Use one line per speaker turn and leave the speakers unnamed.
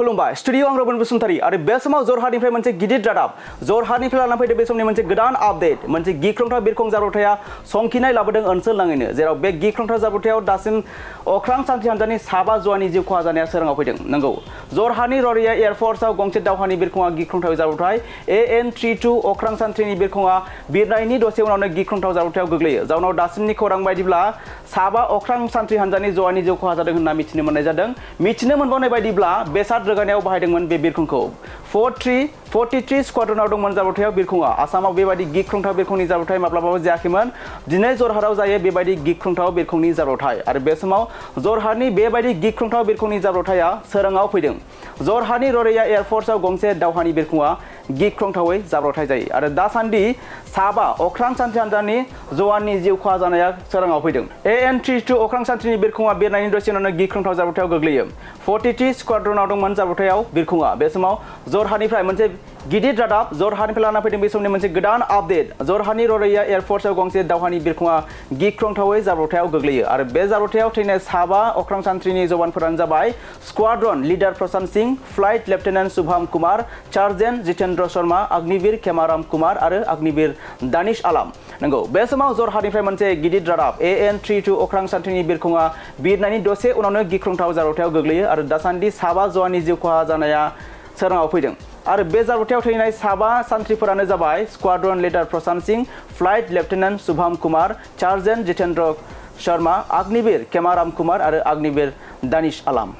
खुलुमबाय स्टुडियो आं रबन बसुमतारी आरो बे समाव जरहाटनिफ्राय मोनसे गिदिर रादाब जरहाटनिफ्राय लाना फैदों बे समनि मोनसे गोदान आपडेट मोनसे गिख्रंथाव बिरखं जाब्रबथाया संखिनाय लाबोदों ओनसोल नाङैनो जेराव बे गिख्रंथाव जाब्रबथायाव दासिम अख्रां सान्थ्रि हान्जानि साबा जवाननि जिउ खहा जानाया सोराङाव फैदों नंगौ जरहाटनि ररिया एयारफोर्सआव गंसे दावहानि बिरखंआ गिख्रंथाव जाब्रबथाय AN-32 अख्रां सान्थ्रिनि बिरखंआ बिरनायनि दसे उनावनो गिख्रंथाव जाब्रबथायाव गोग्लैयो जाउनाव दासिमनि खौरां बायदिब्ला साबा अख्रां सान्थ्रि हान्जानि जवाननि जिउ खहा जादों होनना मिथिनो मोननाय जादों मिथिनो मोनबावनाय बायदिब्ला बेसाद रोगानायाव बाहायदोंमोन बे बिरखंखौ 43 स्क्वाड्रनाव दंमोन जाब्रबथायाव बिरखंआ आसामाव बेबायदि गिख्रंथाव बिरखंनि जाब्रबथाय माब्लाबाबो जायाखैमोन दिनै जरहाटआव जायो बेबायदि गिख्रंथाव बिरखंनि जाब्रबथाय आरो बे समाव जरहाटनि बेबायदि गिख्रंथाव बिरखंनि जाब्रबथाया सोराङाव फैदों जरहाटनि ररिया एयारफोर्सआव गंसे दावहानि बिरखंआ गिख्रंथावै जाब्रबथाय जायो आरो दासान्दि साबा अख्रां सान्थ्रि हान्जानि जवाननि जिउ खहा जानाया सोराङाव फैदों AN-32 अख्रां सान्थ्रिनि बिरखंआ बिरनायनि दसे उनावनो गिख्रंथाव जाब्रबथायाव गोग्लैयो 43 स्क्वाड्रनाव दंमोन जाब्रबथायाव बिरखंआ बे समाव जरहाटनिफ्राय मोनसे गिदिर रादाब जरहाटनिफ्राय लाना फैदों बे समनि मोनसे गोदान आपडेट जरहाटनि ररिया एयारफोर्सआव गंसे दावहानि बिरखंआ गिख्रंथावै जाब्रबथायाव गोग्लैयो आरो बे जाब्रबथायाव थैनाय साबा अख्रां सान्थ्रिनि जवानफोरानो जाबाय squadron leader Prashant Singh flight lieutenant Shubham Kumar sergeant Jitendra Sharma Agniveer Khemaram Kumar आरो अग्निवीर दानिश आलम नंगौ बे समाव जरहाटनिफ्राय मोनसे गिदिर रादाब AN-32 अख्रां सान्थ्रिनि बिरखंआ बिरनायनि दसे उनावनो गिख्रंथाव जाब्रबथायाव गोग्लैयो आरो दासान्दि साबा जवाननि जिउ खहा जानाया सोराङाव फैदों आरो बे जाब्रबथायाव थैनाय साबा सान्थ्रिफोरानो जाबाय squadron leader Prashant Singh flight lieutenant Shubham Kumar sergeant Jitendra Sharma Agniveer Khemaram Kumar आरो अग्निवीर दानिश आलम